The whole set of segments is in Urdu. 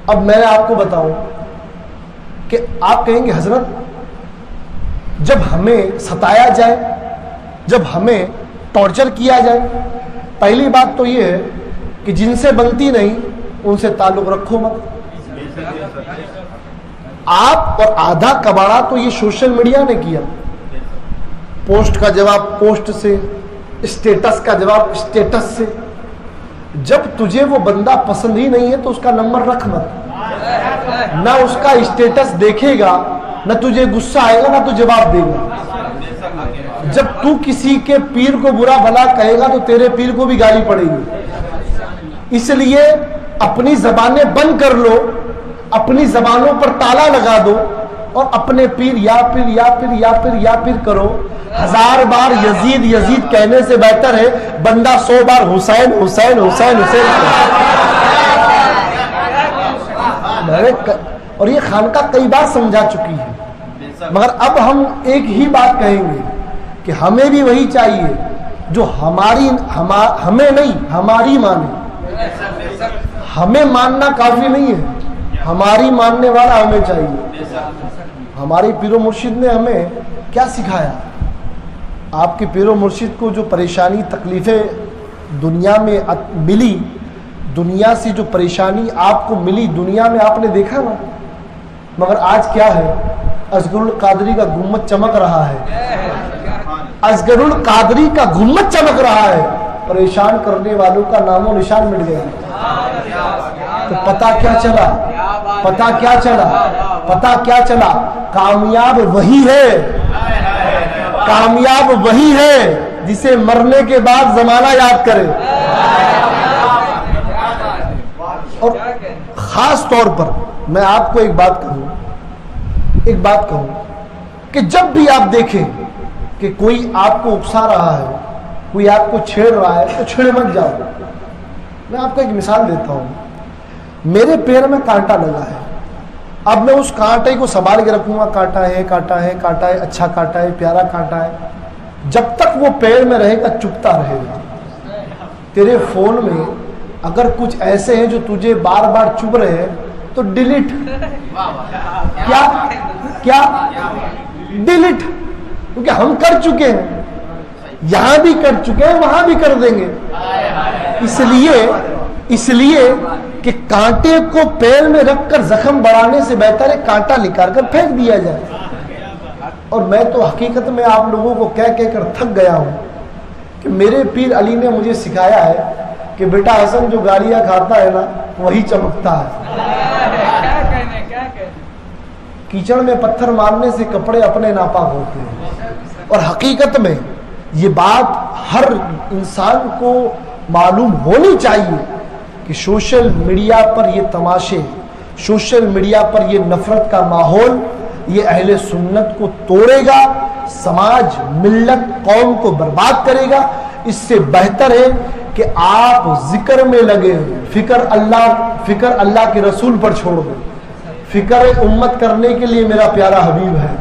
اب میں آپ کو بتاؤں کہ آپ کہیں گے حضرت جب ہمیں ستایا جائے, جب ہمیں ٹارچر کیا جائے, پہلی بات تو یہ ہے کہ جن سے بنتی نہیں ان سے تعلق رکھو مت. آپ اور آدھا کباڑا تو یہ سوشل میڈیا نے کیا. پوسٹ کا جواب پوسٹ سے, اسٹیٹس کا جواب اسٹیٹس سے. جب تجھے وہ بندہ پسند ہی نہیں ہے تو اس کا نمبر رکھ مت. نہ اس کا اسٹیٹس دیکھے گا, نہ تجھے غصہ آئے گا, نہ تو جواب دے گا. جب تو کسی کے پیر کو برا بھلا کہے گا تو تیرے پیر کو بھی گالی پڑے گی. اس لیے اپنی زبانیں بند کر لو, اپنی زبانوں پر تالا لگا دو اور اپنے پیر یا پیر یا پیر یا پیر یا پیر کرو. 1000 بار یزید یزید کہنے سے بہتر ہے بندہ 100 بار حسین حسین حسین حسین. اور یہ خانقاہ کئی بار سمجھا چکی ہے, مگر اب ہم ایک ہی بات کہیں گے کہ ہمیں بھی وہی چاہیے جو ہمیں نہیں ہماری مانے. ہمیں ماننا کافی نہیں ہے, ہماری ماننے والا ہمیں چاہیے. ہماری پیر و مرشد نے ہمیں کیا سکھایا؟ آپ کے پیر و مرشد کو جو پریشانی تکلیفیں دنیا میں ملی, دنیا سے جو پریشانی آپ کو ملی دنیا میں آپ نے دیکھا نا. مگر آج کیا ہے؟ اصغر القادری کا گنبد چمک رہا ہے, اصغر القادری کا گنبد چمک رہا ہے, پریشان کرنے والوں کا نام و نشان مٹ گیا. تو پتہ کیا چلا, پتہ کیا چلا, پتہ کیا چلا؟ کامیاب وہی ہے, کامیاب وہی ہے جسے مرنے کے بعد زمانہ یاد کرے. اور خاص طور پر میں آپ کو ایک بات کہوں کہ جب بھی آپ دیکھیں کہ کوئی آپ کو اکسا رہا ہے, کوئی آپ کو چھیڑ رہا ہے, تو چھڑے مت جاؤ. میں آپ کو ایک مثال دیتا ہوں. میرے پیر میں کانٹا لگا ہے, اب میں اس کانٹے کو سنبھال کے رکھوں گا. کانٹا ہے, کانٹا ہے, کانٹا ہے, اچھا کانٹا ہے, پیارا کانٹا ہے. جب تک وہ پیر میں رہے گا چپتا رہے گا. تیرے فون میں اگر کچھ ایسے ہیں جو تجھے بار بار چبھ رہے ہیں تو ڈیلیٹ. کیا ڈیلیٹ, کیونکہ ہم کر چکے ہیں, یہاں بھی کر چکے ہیں, وہاں بھی کر دیں گے. اس لیے کہ کانٹے کو پیر میں رکھ کر زخم بڑھانے سے بہتر ہے کانٹا نکال کر پھینک دیا جائے. اور میں تو حقیقت میں آپ لوگوں کو کہہ کر تھک گیا ہوں کہ میرے پیر علی نے مجھے سکھایا ہے کہ بیٹا حسن جو گالیاں کھاتا ہے نا وہی چمکتا ہے. کیچڑ میں پتھر مارنے سے کپڑے اپنے ناپاک ہوتے ہیں. اور حقیقت میں یہ بات ہر انسان کو معلوم ہونی چاہیے کہ سوشل میڈیا پر یہ تماشے, سوشل میڈیا پر یہ نفرت کا ماحول یہ اہل سنت کو توڑے گا, سماج ملت قوم کو برباد کرے گا. اس سے بہتر ہے کہ آپ ذکر میں لگے, فکر اللہ کے رسول پر چھوڑ دیں. فکر امت کرنے کے لیے میرا پیارا حبیب ہے,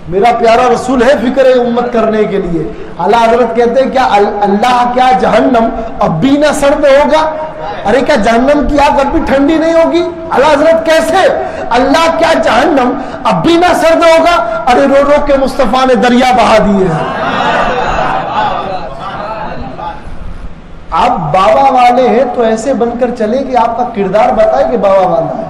میرا پیارا رسول ہے فکر امت کرنے کے لیے. اعلیٰ حضرت کہتے ہیں کیا اللہ کیا جہنم اب بھی نہ سرد ہوگا؟ ارے کیا جہنم کی آگ اب بھی ٹھنڈی نہیں ہوگی؟ اعلیٰ حضرت کیسے؟ اللہ کیا جہنم اب بھی نہ سرد ہوگا؟ ارے رو رو کے مصطفیٰ نے دریا بہا دیے ہیں. آپ بابا والے ہیں تو ایسے بن کر چلے کہ آپ کا کردار بتائے کہ بابا والا ہے.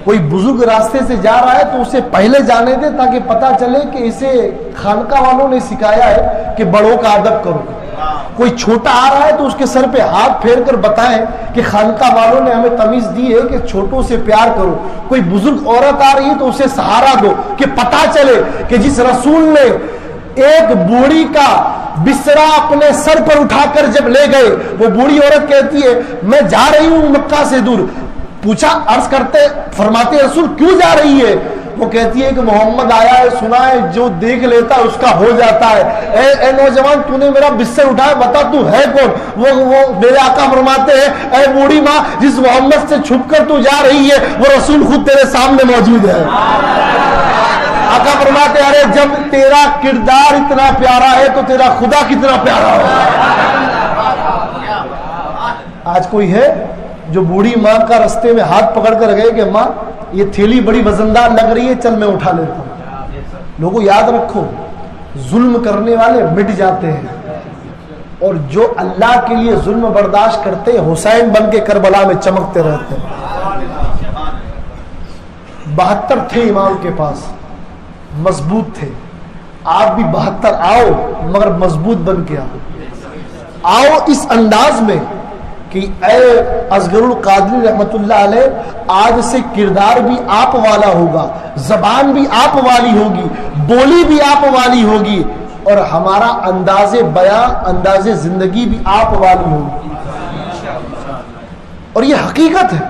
کوئی بزرگ راستے سے جا رہا ہے تو اسے پہلے جانے دے تاکہ پتا چلے کہ اسے خانقاہ والوں نے سکھایا ہے کہ بڑوں کا ادب کرو. کوئی چھوٹا آ رہا ہے تو اس کے سر پہ ہاتھ پھیر کر بتائیں کہ خانقاہ والوں نے ہمیں تمیز دی ہے کہ چھوٹوں سے پیار کرو. کوئی بزرگ عورت آ رہی ہے تو اسے سہارا دو کہ پتا چلے کہ جس رسول نے ایک بوڑھی کا بسترا اپنے سر پر اٹھا کر جب لے گئے, وہ بوڑھی عورت کہتی ہے میں جا رہی ہوں مکہ سے دور. پوچھا, عرض کرتے فرماتے رسول کیوں جا رہی ہے؟ وہ کہتی ہے کہ محمد آیا ہے, سنا ہے جو دیکھ لیتا ہے اس کا ہو جاتا ہے. اے نوجوان تو نے میرا بستر اٹھایا, بتا تو ہے کون؟ وہ میرے آقا فرماتے ہیں اے بوڑھی ماں جس محمد سے چھپ کر تو جا رہی ہے وہ رسول خود تیرے سامنے موجود ہے. آقا فرماتے ارے جب تیرا کردار اتنا پیارا ہے تو تیرا خدا کتنا پیارا ہوگا. آج کوئی ہے جو بوڑھی ماں کا رستے میں ہاتھ پکڑ کر گئے کہ ماں یہ تھیلی بڑی وزندار لگ رہی ہے، چل میں اٹھا لیتا ہوں۔ لوگوں یاد رکھو، ظلم کرنے والے مٹ جاتے ہیں، اور جو اللہ کے لیے ظلم برداشت کرتے ہیں حسین بن کے کربلا میں چمکتے رہتے ہیں۔ 72 تھے امام کے پاس، مضبوط تھے۔ آپ بھی 72 آؤ مگر مضبوط بن کے آؤ اس انداز میں کہ اے اصغر القادری رحمت اللہ علیہ، آج سے کردار بھی آپ والا ہوگا، زبان بھی آپ والی ہوگی، بولی بھی آپ والی ہوگی، اور ہمارا انداز بیاں، انداز زندگی بھی آپ والی ہوگی۔ اور یہ حقیقت ہے،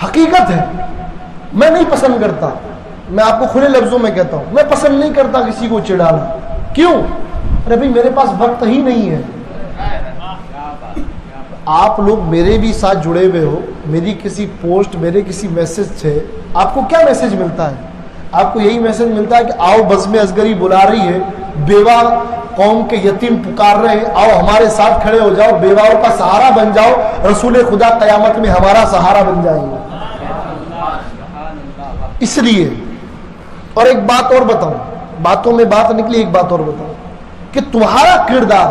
حقیقت ہے۔ میں نہیں پسند کرتا، میں آپ کو کھلے لفظوں میں کہتا ہوں، میں پسند نہیں کرتا کسی کو چڑھانا۔ کیوں؟ ارے بھائی میرے پاس وقت ہی نہیں ہے۔ آپ لوگ میرے بھی ساتھ جڑے ہوئے ہو، میری کسی پوسٹ، میرے کسی میسج سے آپ کو کیا میسج ملتا ہے؟ آپ کو یہی میسج ملتا ہے کہ آؤ بزم اصغری بلا رہی ہے، بیوہ قوم کے یتیم پکار رہے ہیں، آؤ ہمارے ساتھ کھڑے ہو جاؤ، بیواؤں کا سہارا بن جاؤ، رسول خدا قیامت میں ہمارا سہارا بن جائیں گے۔ اس لیے، اور ایک بات اور بتاؤں، باتوں میں بات نکلی، ایک بات اور بتاؤں کہ تمہارا کردار،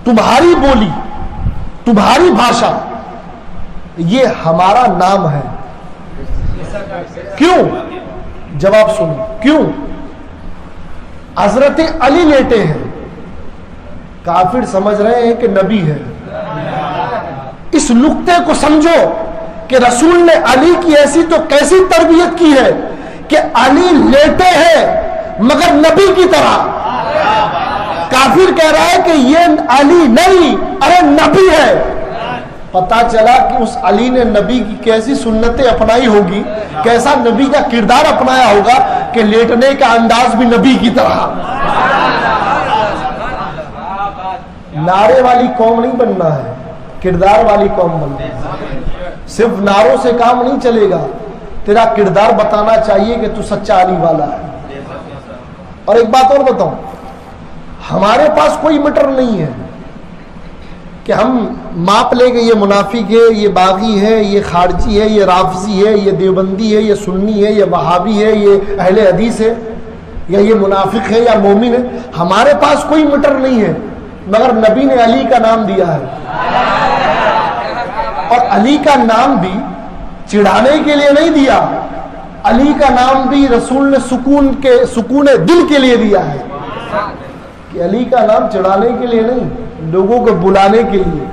تمہاری بولی، تمہاری بھاشا، یہ ہمارا نام ہے۔ کیوں؟ جواب سنو، کیوں؟ حضرت علی لیٹے ہیں، کافر سمجھ رہے ہیں کہ نبی ہے۔ اس نقطے کو سمجھو کہ رسول نے علی کی ایسی تو کیسی تربیت کی ہے کہ علی لیٹے ہیں مگر نبی کی طرح۔ کافر کہہ رہا ہے کہ یہ علی نہیں، ارے نبی ہے۔ پتا چلا کہ اس علی نے نبی کی کیسی سنتیں اپنائی ہوگی، کیسا نبی کا کردار اپنایا ہوگا کہ لیٹنے کا انداز بھی نبی کی طرح۔ نعرے والی قوم نہیں بننا ہے، کردار والی قوم بننا ہے۔ صرف نعروں سے کام نہیں چلے گا، تیرا کردار بتانا چاہیے کہ تو سچا علی والا ہے۔ اور ایک بات اور بتاؤں، ہمارے پاس کوئی میٹر نہیں ہے کہ ہم ماپ لیں کہ یہ منافق ہے، یہ باغی ہے، یہ خارجی ہے، یہ رافضی ہے، یہ دیوبندی ہے، یہ سنی ہے، یہ وہابی ہے، یہ اہل حدیث ہے، یا یہ منافق ہے یا مومن ہے۔ ہمارے پاس کوئی میٹر نہیں ہے، مگر نبی نے علی کا نام دیا ہے، اور علی کا نام بھی چڑھانے کے لیے نہیں دیا، علی کا نام بھی رسول نے سکون دل کے لیے دیا ہے، کہ علی کا نام چڑھانے کے لیے نہیں، لوگوں کو بلانے کے لیے۔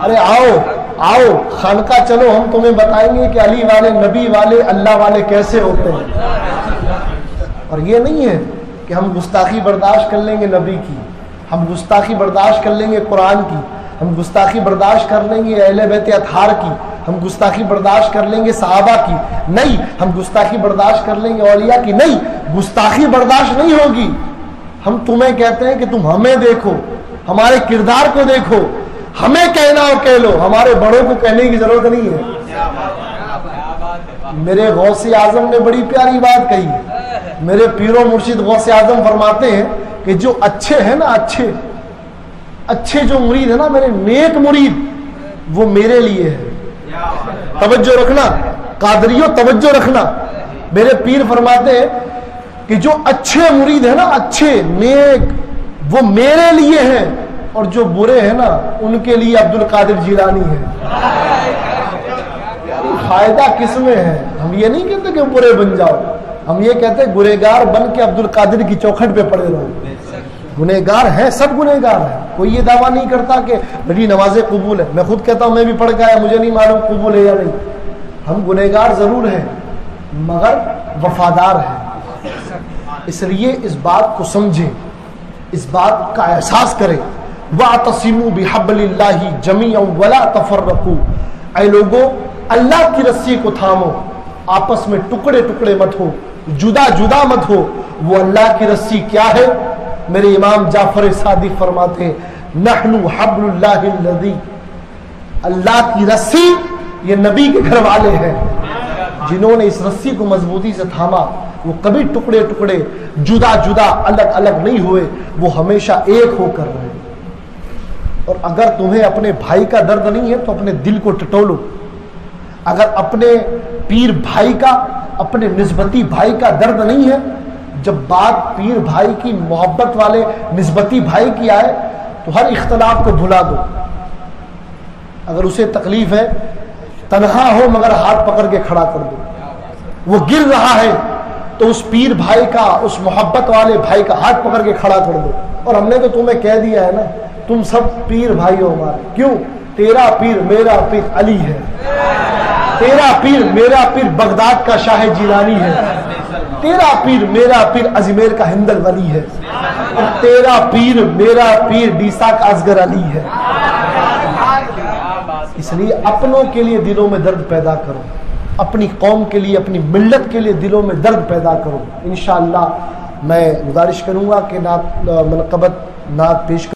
ارے آؤ خانقاہ چلو، ہم تمہیں بتائیں گے کہ علی والے، نبی والے، اللہ والے کیسے ہوتے ہیں۔ اور یہ نہیں ہے کہ ہم گستاخی برداشت کر لیں گے نبی کی، ہم گستاخی برداشت کر لیں گے قرآن کی، ہم گستاخی برداشت کر لیں گے اہل بیت اطہار کی، ہم گستاخی برداشت کر لیں گے صحابہ کی، نہیں، ہم گستاخی برداشت کر لیں گے اولیاء کی، نہیں، گستاخی برداشت نہیں ہوگی۔ ہم تمہیں کہتے ہیں کہ تم ہمیں دیکھو، ہمارے کردار کو دیکھو، ہمیں کہنا ہو کہہ لو، ہمارے بڑوں کو کہنے کی ضرورت نہیں ہے۔ میرے غوث اعظم نے بڑی پیاری بات کہی، میرے پیر و مرشد غوث اعظم فرماتے ہیں کہ جو اچھے ہیں نا، اچھے جو مرید ہے نا، میرے نیک مرید، وہ میرے لیے ہے۔ توجہ رکھنا قادریوں، توجہ رکھنا، میرے پیر فرماتے ہیں کہ جو اچھے مرید ہیں نا، اچھے نیک، وہ میرے لیے ہیں، اور جو برے ہیں نا ان کے لیے عبد القادر جیلانی ہے۔ فائدہ کس میں ہے؟ ہم یہ نہیں کہتے کہ برے بن جاؤ، ہم یہ کہتے ہیں گنہگار بن کے عبد القادر کی چوکھٹ پہ پڑے رہو۔ گنہگار ہیں، سب گنہگار ہیں، کوئی یہ دعویٰ نہیں کرتا کہ میری نمازیں قبول ہے۔ میں خود کہتا ہوں میں بھی پڑھ کے آیا، مجھے نہیں معلوم قبول ہے یا نہیں۔ ہم گنہگار ضرور ہیں مگر وفادار ہیں۔ اس لیے اس بات کو سمجھیں، اس بات کا احساس کریں، وَاعْتَصِمُوا بِحَبْلِ اللَّهِ جَمِيعًا وَلَا تَفَرَّقُوا۔ اے لوگو، اللہ کی رسی کو تھامو، آپس میں ٹکڑے ٹکڑے مت ہو، جدا جدا مت ہو۔ وہ اللہ کی رسی کیا ہے؟ میرے امام جعفر صادق فرماتے ہیں، نحن حبل اللہ الذی، اللہ کی رسی یہ نبی کے گھر والے ہیں، جنہوں نے اس رسی کو مضبوطی سے تھاما، وہ کبھی ٹکڑے ٹکڑے، جدا جدا، الگ الگ نہیں ہوئے، وہ ہمیشہ ایک ہو کر رہے۔ اور اگر تمہیں اپنے بھائی کا درد نہیں ہے تو اپنے دل کو ٹٹولو. اگر اپنے پیر بھائی کا، اپنے نسبتی بھائی کا درد نہیں ہے، جب بات پیر بھائی کی، محبت والے نسبتی بھائی کی آئے تو ہر اختلاف کو بھلا دو. اگر اسے تکلیف ہے، تنہا ہو مگر ہاتھ پکڑ کے کھڑا کر دو. وہ گر رہا ہے تو اس پیر بھائی کا، اس محبت والے بھائی کا ہاتھ پکڑ کے کھڑا کر دو. اور ہم نے تو تمہیں کہہ دیا ہے نا، تم سب پیر بھائی ہو ہمارے. کیوں؟ تیرا پیر میرا پیر علی ہے، تیرا پیر میرا پیر بغداد کا شاہ جیلانی ہے، تیرا پیر میرا پیر اجمیر کا ہندل ولی ہے، اور تیرا پیر میرا پیر ڈیسا کا اصغر علی ہے. اس لیے اپنوں کے لیے دلوں میں درد پیدا کرو، اپنی قوم کے لیے، اپنی ملت کے لیے دلوں میں درد پیدا کرو. انشاءاللہ میں گزارش کروں گا کہ نعت منقبت نعت پیش